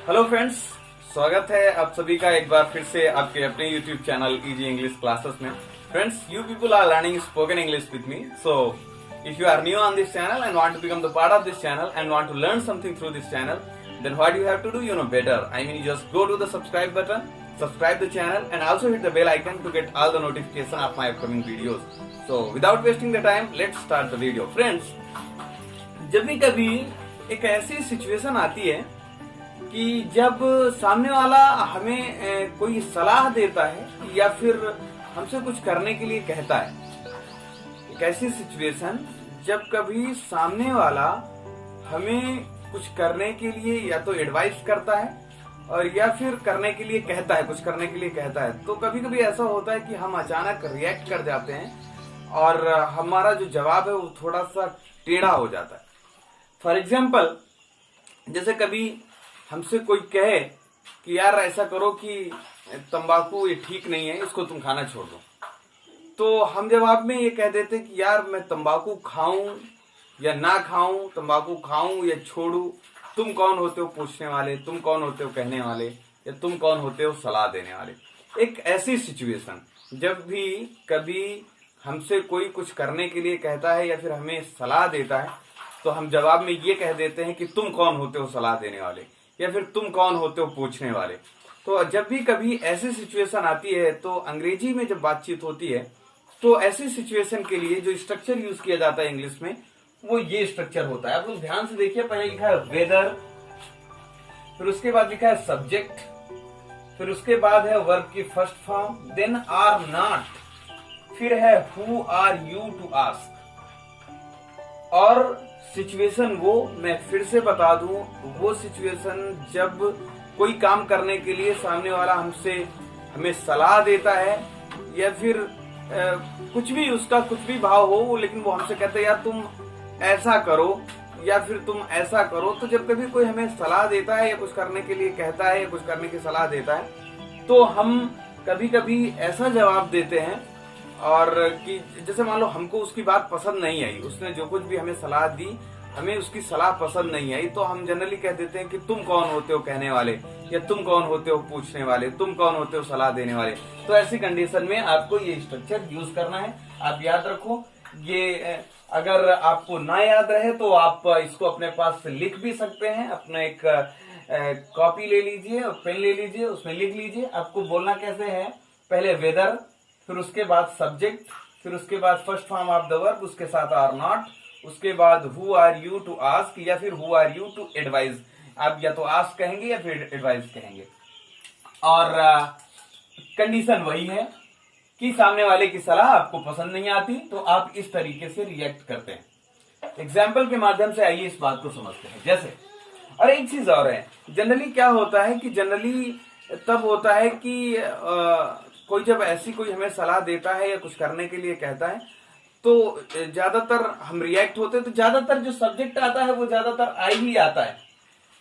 Hello friends, स्वागत है आप सभी का एक बार फिर से आपके अपने YouTube channel easy English classes में। Friends, you people are learning spoken English with me, so if you are new on this channel and want to become the part of this channel and want to learn something through this channel, then what you have to do, you know better. I mean, you just go to the subscribe button, subscribe the channel and also hit the bell icon to get all the notification of my upcoming videos. So without wasting the time, let's start the video. Friends, जब भी कभी एक ऐसी situation आती है कि जब सामने वाला हमें कोई सलाह देता है या फिर हमसे कुछ करने के लिए कहता है, एक ऐसी सिचुएशन जब कभी सामने वाला हमें कुछ करने के लिए या तो एडवाइस करता है और या फिर करने के लिए कहता है, कुछ करने के लिए कहता है, तो कभी कभी ऐसा होता है कि हम अचानक रिएक्ट कर जाते हैं और हमारा जो जवाब है वो थोड़ा सा टेढ़ा हो जाता है। फॉर एग्जाम्पल, जैसे कभी हमसे कोई कहे कि यार ऐसा करो कि तंबाकू ये ठीक नहीं है, इसको तुम खाना छोड़ दो, तो हम जवाब में ये कह देते कि यार मैं तंबाकू खाऊं या ना खाऊं, तंबाकू खाऊं या छोड़ू, तुम कौन होते हो पूछने वाले, तुम कौन होते हो कहने वाले, या तुम कौन होते हो सलाह देने वाले। एक ऐसी सिचुएशन जब भी कभी हमसे कोई कुछ करने के लिए कहता है या फिर हमें सलाह देता है, तो हम जवाब में ये कह देते हैं कि तुम कौन होते हो सलाह देने वाले, या फिर तुम कौन होते हो पूछने वाले। तो जब भी कभी ऐसी सिचुएशन आती है, तो अंग्रेजी में जब बातचीत होती है, तो ऐसी सिचुएशन के लिए जो स्ट्रक्चर यूज किया जाता है इंग्लिश में, वो ये स्ट्रक्चर होता है। आप लोग ध्यान से देखिए, पहले लिखा है वेदर, फिर उसके बाद लिखा है सब्जेक्ट, फिर उसके बाद है वर्ब की first form, then or not, फिर है who are you to ask. और सिचुएशन वो मैं फिर से बता दूं, वो सिचुएशन जब कोई काम करने के लिए सामने वाला हमें सलाह देता है या फिर कुछ भी उसका कुछ भी भाव हो, लेकिन वो हमसे कहते हैं यार तुम ऐसा करो या फिर तुम ऐसा करो। तो जब कभी कोई हमें सलाह देता है या कुछ करने के लिए कहता है या कुछ करने की सलाह देता है, तो हम कभी कभी ऐसा जवाब देते हैं और कि जैसे मान लो हमको उसकी बात पसंद नहीं आई, उसने जो कुछ भी हमें सलाह दी, हमें उसकी सलाह पसंद नहीं आई, तो हम जनरली कह देते हैं कि तुम कौन होते हो कहने वाले, या तुम कौन होते हो पूछने वाले, तुम कौन होते हो सलाह देने वाले। तो ऐसी कंडीशन में आपको ये स्ट्रक्चर यूज करना है। आप याद रखो, ये अगर आपको ना याद रहे तो आप इसको अपने पास लिख भी सकते हैं। अपना एक कॉपी ले लीजिए और पेन ले लीजिए, उसमें लिख लीजिए। आपको बोलना कैसे है, पहले वेदर, फिर उसके बाद सब्जेक्ट, फिर उसके बाद first form of the verb, उसके साथ आर नॉट, उसके बाद who are you to ask या फिर who are you to advise. आप या तो आस्क कहेंगे या फिर एडवाइज कहेंगे। और कंडीशन वही है कि सामने वाले की सलाह आपको पसंद नहीं आती, तो आप इस तरीके से रिएक्ट करते हैं। एग्जाम्पल के माध्यम से आइए इस बात को समझते हैं। जैसे, और एक चीज और है, जनरली क्या होता है कि जनरली तब होता है कि कोई जब ऐसी कोई हमें सलाह देता है या कुछ करने के लिए कहता है, तो ज्यादातर हम रिएक्ट होते हैं, तो ज्यादातर जो सब्जेक्ट आता है वो ज्यादातर आई ही आता है,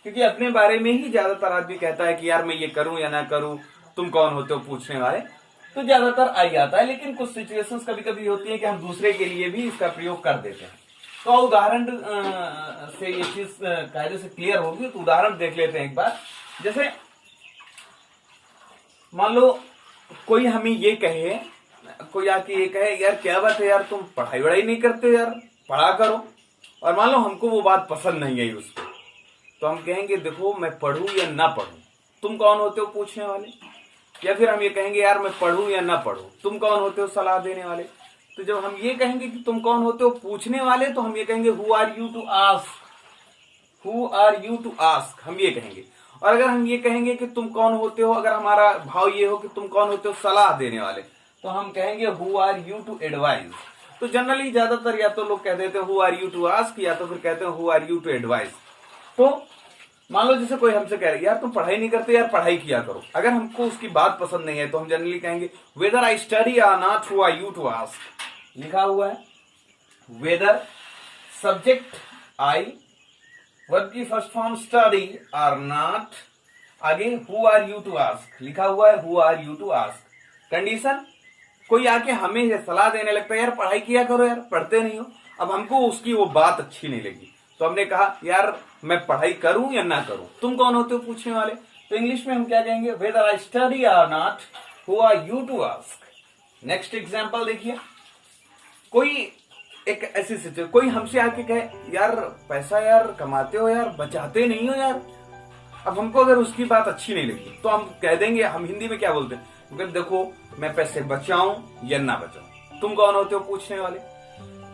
क्योंकि अपने बारे में ही ज्यादातर आदमी कहता है कि यार मैं ये करूं या ना करूं, तुम कौन होते हो पूछने वाले, तो ज्यादातर आई आता है। लेकिन कुछ सिचुएशंस कभी कभी होती है कि हम दूसरे के लिए भी इसका प्रयोग कर देते हैं। तो उदाहरण से ये चीज कायदे से क्लियर होगी, तो उदाहरण देख लेते हैं एक बार। जैसे मान लो कोई हमें ये कहे, कोई आके ये कहे यार क्या बात है यार, तुम पढ़ाई वढ़ाई नहीं करते यार, पढ़ा करो। और मान लो हमको वो बात पसंद नहीं आई उसको, तो हम कहेंगे देखो मैं पढ़ूं या ना पढ़ूं, तुम कौन होते हो पूछने वाले। या फिर हम ये कहेंगे यार मैं पढ़ूं या ना पढ़ूं, तुम कौन होते हो सलाह देने वाले। तो जब हम ये कहेंगे कि तुम कौन होते हो पूछने वाले, तो हम ये कहेंगे who are you to ask, who are you to ask, हम ये कहेंगे। और अगर हम ये कहेंगे कि तुम कौन होते हो, अगर हमारा भाव ये हो कि तुम कौन होते हो सलाह देने वाले, तो हम कहेंगे who are you to advise. तो जनरली ज्यादातर या तो लोग कह देते हैं who are you to ask, या तो फिर कहते हैं who are you to advise. तो मान लो जैसे कोई हमसे कह रहा है यार तुम पढ़ाई नहीं करते यार, पढ़ाई किया करो। अगर हमको उसकी बात पसंद नहीं है, तो हम जनरली कहेंगे whether I study or not, who are you to ask. लिखा हुआ है वेदर, सब्जेक्ट आई, वर्ब की first form study or not, आगे who are you to ask, लिखा हुआ है who are you to ask. Condition, कोई आके हमें सलाह देने लगता है यार पढ़ाई किया करो यार, पढ़ते नहीं हो। अब हमको उसकी वो बात अच्छी नहीं लगी, तो हमने कहा यार मैं पढ़ाई करूं या ना करूं, तुम कौन होते हो पूछने वाले। तो इंग्लिश में हम क्या कहेंगे, whether I study or not, who are you to ask. Next example देखिए, कोई एक ऐसी सिचुएशन, कोई हमसे आके कहे यार पैसा यार कमाते हो यार, बचाते नहीं हो यार। अब हमको अगर उसकी बात अच्छी नहीं लगी तो हम कह देंगे, हम हिंदी में क्या बोलते हैं, देखो मैं पैसे बचाऊं या ना बचाऊं, तुम कौन होते हो पूछने वाले।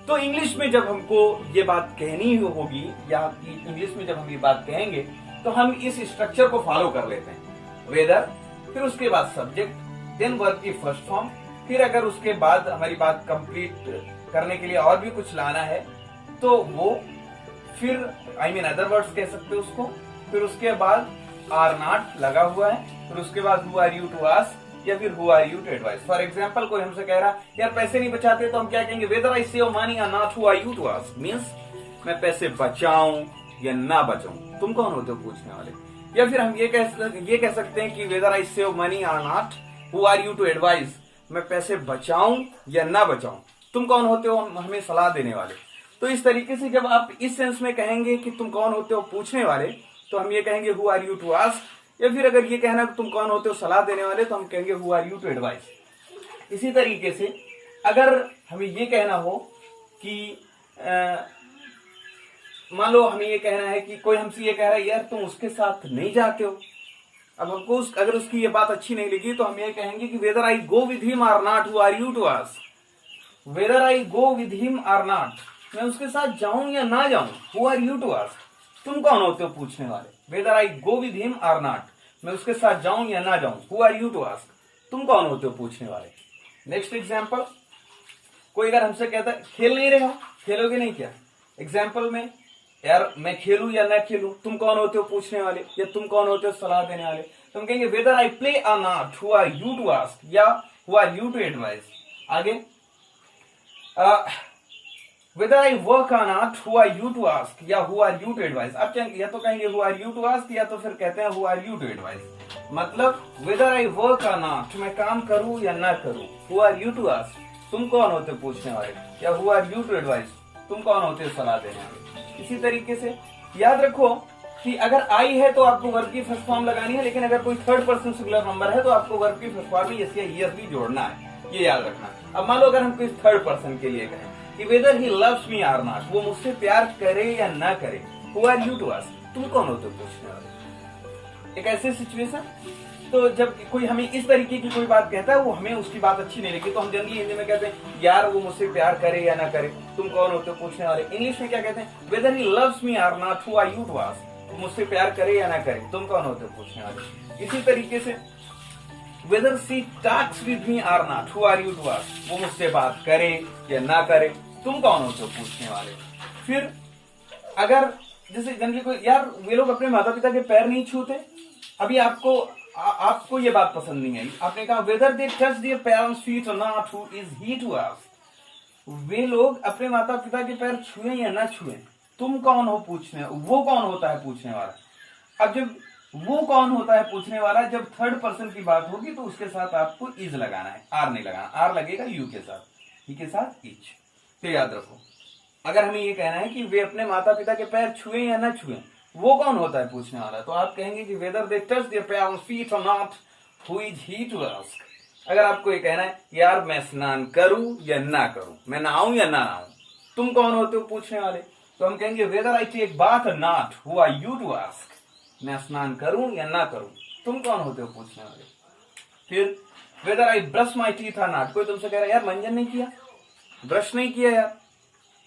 तो इंग्लिश में जब हमको ये बात कहनी होगी या इंग्लिश में जब हम ये बात कहेंगे तो हम इस स्ट्रक्चर को फॉलो कर लेते हैं, वेदर, फिर उसके बाद सब्जेक्ट, देन वर्ब की फर्स्ट फॉर्म, फिर अगर उसके बाद हमारी बात कंप्लीट करने के लिए और भी कुछ लाना है तो वो फिर अदर वर्ड्स कह सकते हो उसको, फिर उसके बाद आर नॉट लगा हुआ है, फिर उसके बाद who are you to ask या फिर who are you to advise. For example कोई हमसे कह रहा यार पैसे नहीं बचाते, तो हम क्या कहेंगे, whether I save money or not, who are you to ask, means मैं पैसे बचाऊं या ना बचाऊं, तुम कौन होते हो पूछने वाले। या फिर हम ये कह सकते हैं कि whether I save money or not, who are you to advise, मैं पैसे बचाऊं या ना बचाऊं, तुम कौन होते हो हमें सलाह देने वाले। तो इस तरीके से जब आप इस सेंस में कहेंगे कि तुम कौन होते हो पूछने वाले, तो हम ये कहेंगे who are you to ask. या फिर अगर ये कहना तुम कौन होते हो सलाह देने वाले, तो हम कहेंगे who are you to advise. इसी तरीके से अगर हमें ये कहना हो कि मान लो हमें ये कहना है कि कोई हमसे ये कह रहा है यार तुम उसके साथ नहीं जाते हो, अब हमको अगर उसकी ये बात अच्छी नहीं लगी तो हम ये कहेंगे कि whether I go with him or not, who are you to ask. Whether I go with him or not, मैं उसके साथ जाऊं या ना जाऊं, who are you to ask, तुम कौन होते हो पूछने वाले। Whether I go with him or not, मैं उसके साथ जाऊं या ना जाऊं, who are you to ask, तुम कौन होते हो पूछने वाले। नेक्स्ट एग्जाम्पल, कोई अगर हमसे कहता है खेल नहीं रहा, खेलोगे नहीं क्या। एग्जाम्पल में यार मैं खेलूं या ना खेलूं, तुम कौन होते हो पूछने वाले, या तुम कौन होते हो सलाह देने वाले। तो हम कहेंगे whether I play or not, who are you to ask, या who are you to advice. आगे whether I work or not, who are you to ask, या who are you to advice. आप या तो कहेंगे who are you to ask, या तो फिर कहते हैं who are you to advice. मतलब whether I work or not, मैं काम करूं या ना करूं, who are you to ask, तुम कौन होते हो पूछने वाले, या who are you to advise, तुम कौन होते हो सलाह देने वाले। इसी तरीके से याद रखो कि अगर आई है तो आपको वर्ब की फर्स्ट फॉर्म लगानी है, लेकिन अगर कोई थर्ड पर्सन सिंगुलर नंबर है तो आपको वर्ब की फर्स्ट फॉर्म में यस या ईएस भी जोड़ना है, ये याद रखना। अब मान लो अगर हम कोई थर्ड पर्सन के लिए कहें कि whether he loves me or not, वो मुझसे प्यार करे या ना करे, who are you to ask, तुम कौन होते हो पूछने वाले। एक ऐसे सिचुएशन, तो जब कोई हमें इस तरीके की कोई बात कहता है, वो हमें उसकी बात अच्छी नहीं लगी, तो हम जनरली हिंदी में कहते हैं यार वो मुझसे प्यार करे या ना करे, तुम कौन होते हो पूछने वाले। इंग्लिश में क्या कहते हैं, whether he loves me or not, who are you to ask, मुझसे प्यार करे या ना करे, तुम कौन होते हो पूछने वाले। इसी तरीके से whether she talks with me or not, who are you to ask, वो मुझसे बात करे या ना करे, तुम कौन होते हो पूछने वाले। फिर अगर जैसे जनरली कोई यार वे लोग अपने माता पिता के पैर नहीं छूते, अभी आपको ये बात पसंद नहीं आई, आपने कहा whether they touch their parents feet or not, who is he to ask, वे लोग अपने माता पिता के पैर छुए या ना छुए, तुम कौन हो पूछने, वो कौन होता है पूछने वाला। अब जब वो कौन होता है पूछने वाला, जब थर्ड पर्सन की बात होगी तो उसके साथ आपको इज लगाना है, आर नहीं लगाना, आर लगेगा यू के साथ, ही के साथ इच। तो याद रखो अगर हमें ये कहना है कि वे अपने माता पिता के पैर छुए या ना छुए, वो कौन होता है पूछने वाला, तो आप कहेंगे कि whether they touch their parents feet or not, who is he to ask. अगर आपको ये कहना है यार मैं स्नान करूं या ना करूं, मैं नहाऊं या ना नहाऊं, तुम कौन होते हो पूछने वाले, तो हम कहेंगे whether I take bath or not, who are you to ask, मैं स्नान करूं या ना करूं, तुम कौन होते हो पूछने वाले। फिर whether I brush my teeth और नॉट, कोई तुमसे कह रहा है यार मंजन नहीं किया, ब्रश नहीं किया यार,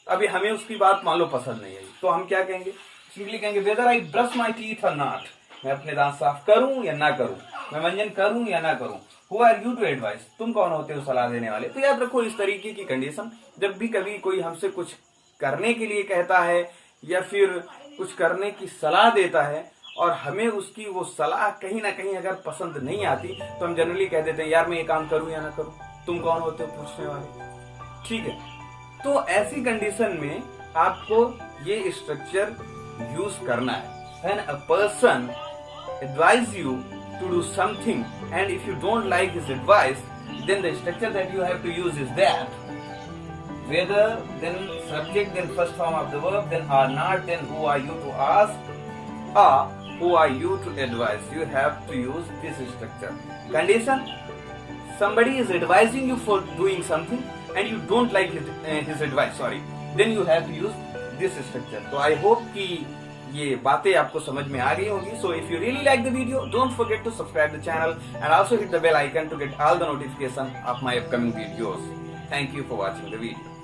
अभी हमें उसकी बात मान लो पसंद नहीं आई, तो हम क्या कहेंगे, सिंपली कहेंगे whether I brush my teeth और नॉट, मैं अपने दांत साफ करूं या ना करूं, मैं मंजन करूं या ना करूं, who are you to advise, तुम कौन होते हो सलाह देने वाले। तो याद रखो इस तरीके की कंडीशन, जब भी कभी कोई हमसे कुछ करने के लिए कहता है या फिर कुछ करने की सलाह देता है और हमें उसकी वो सलाह कहीं ना कहीं अगर पसंद नहीं आती, तो हम जनरली कह देते हैं यार मैं ये काम करूं या ना करूं, तुम कौन होते हो पूछने वाले। ठीक है, तो ऐसी कंडीशन में आपको ये स्ट्रक्चर यूज करना है। When a person advise you to do something and if you don't like his advice, then the structure that you have to use is that whether, then subject, then first form of the verb, then are not, then who are you to ask, or who are you to advise. You have to use this structure. Condition: somebody is advising you for doing something and you don't like his advice, then you have to use this structure. So I hope कि ये बातें आपको समझ में आ गई होगी. So if you really like the video, don't forget to subscribe the channel and also hit the bell icon to get all the notification of my upcoming videos. Thank you for watching the video.